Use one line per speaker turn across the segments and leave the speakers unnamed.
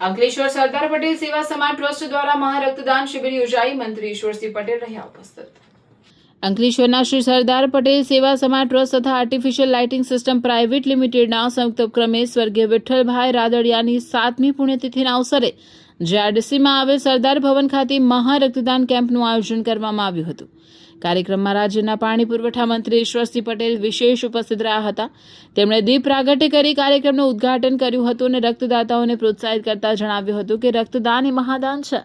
અંકલેશ્વર સરદાર પટેલ સેવા સમાજ ટ્રસ્ટ દ્વારા મહારક્તદાન શિબિર યોજાઈ. મંત્રી ઈશ્વરસિંહ પટેલ રહ્યા ઉપસ્થિત. અંકલેશ્વરના શ્રી સરદાર પટેલ સેવા સમાજ ટ્રસ્ટ તથા આર્ટિફિશિયલ લાઇટિંગ સિસ્ટમ પ્રાઇવેટ લિમિટેડના સંયુક્ત ઉપક્રમે સ્વર્ગીય વિઠ્ઠલભાઈ રાદડિયાની 7મી પુણ્યતિથિના અવસરે જીઆઈડીસીમાં આવેલ સરદાર ભવન ખાતે મહારક્તદાન કેમ્પનું આયોજન કરવામાં આવ્યું હતું. કાર્યક્રમમાં રાજ્યના પાણી પુરવઠા મંત્રી ઈશ્વરસિંહ પટેલ વિશેષ ઉપસ્થિત રહ્યા હતા. તેમણે દીપ પ્રાગટ્ય કરી કાર્યક્રમનું ઉદ્ઘાટન કર્યું હતું અને રક્તદાતાઓને પ્રોત્સાહિત કરતા જણાવ્યું હતું કે રક્તદાન એ મહાદાન છે,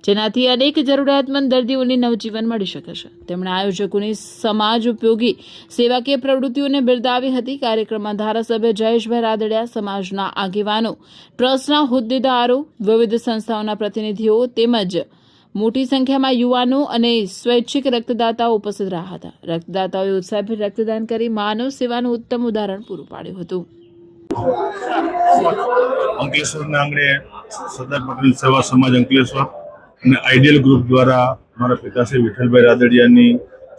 જેનાથી અનેક જરૂરિયાતમંદ દર્દીઓને નવજીવન મળી શકે છે. તેમણે આયોજકોની સમાજ ઉપયોગી સેવાકીય પ્રવૃત્તિઓને બિરદાવી હતી. કાર્યક્રમમાં ધારાસભ્ય જયેશભાઈ રાદડિયા, સમાજના આગેવાનો, ટ્રસ્ટના હોદ્દેદારો, વિવિધ સંસ્થાઓના પ્રતિનિધિઓ તેમજ મોટી સંખ્યામાં યુવાનો અને સ્વૈચ્છિક રક્તદાતાઓ ઉપસ્થિત રહ્યા હતા. રક્તદાતાઓએ ઉત્સાહભેર રક્તદાન કરી માનવ સેવાનું ઉત્તમ ઉદાહરણ પૂરું પાડ્યું હતું.
અંકલેશ્વરના આંગણે સરદાર પટેલ સેવા સમાજ અંકલેશ્વર અને આઈડિયલ ગ્રુપ દ્વારા મારા પિતાશ્રી વિઠ્ઠલભાઈ રાદડિયાની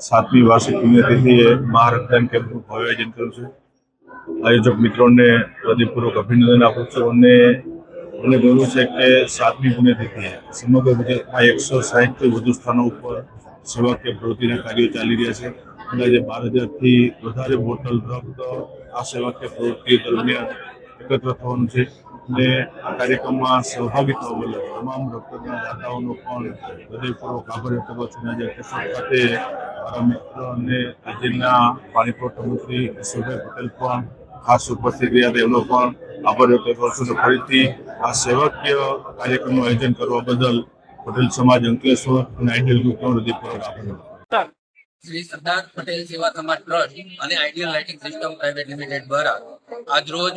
7મી વાર્ષિક પુણ્યતિથિએ મહારક્તદાન કેમ્પનું આયોજન કર્યું છે. આયોજક મિત્રોને હૃદયપૂર્વક અભિનંદન આપું છું અને મને ગર્વ છે કે 7મી પુણ્યતિથિએ સમગ્ર ગુજરાતમાં 160થી વધુ સ્થાનો ઉપર સેવાકીય પ્રવૃત્તિના કાર્યો ચાલી રહ્યા છે. અંદાજે 12,000થી વધારે બોટલ રક્ત આ સેવાકીય પ્રવૃત્તિ દરમિયાન એકત્ર થવાનું છે અને આ કાર્યક્રમમાં સહભાગી થવા બદલ તમામ રક્તદાન દાતાઓનો પણ હૃદયપૂર્વક આભાર વ્યક્ત કરું છું. આજે કેશોદ ખાતે મારા મિત્ર અને રાજ્યના પાણી પુરવઠા મંત્રી ઈશ્વરભાઈ પટેલ પણ ખાસ ઉપસ્થિત રહ્યા હતા. એમનો પણ આભાર વ્યક્ત કરું છું. ફરીથી આ સેવાકીય કાર્યક્રમનું આયોજન કરવા બદલ પટેલ સમાજ અંકલેશ્વર અને આઈડિયલ ગ્રુપનો હૃદયપૂર્વક આભાર.
શ્રી સરદાર પટેલ સેવા સમાજ ટ્રસ્ટ અને ideal lighting system private limited દ્વારા આજ રોજ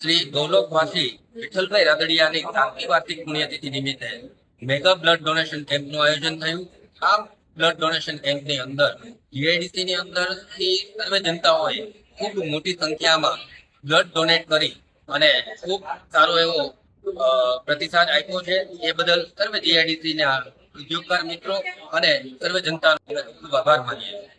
શ્રી ગૌલોકવાસી વિઠ્ઠલભાઈ રાદડિયાની 7મી વાર્ષિક પુણ્યતિથિ નિમિત્તે મેગા બ્લડ ડોનેશન કેમ્પનું આયોજન થયું. આ બ્લડ ડોનેશન કેમ્પની અંદર જીઆઈડીસીની અંદરથી સર્વે જનતાઓએ ખૂબ મોટી સંખ્યામાં બ્લડ ડોનેટ કરી અને ખૂબ સારો એવો પ્રતિસાદ આપ્યો છે. એ બદલ સર્વે જીઆઈડીસીના ઉદ્યોગકાર મિત્રો અને સર્વે જનતાનો ખૂબ આભાર માનીએ છીએ.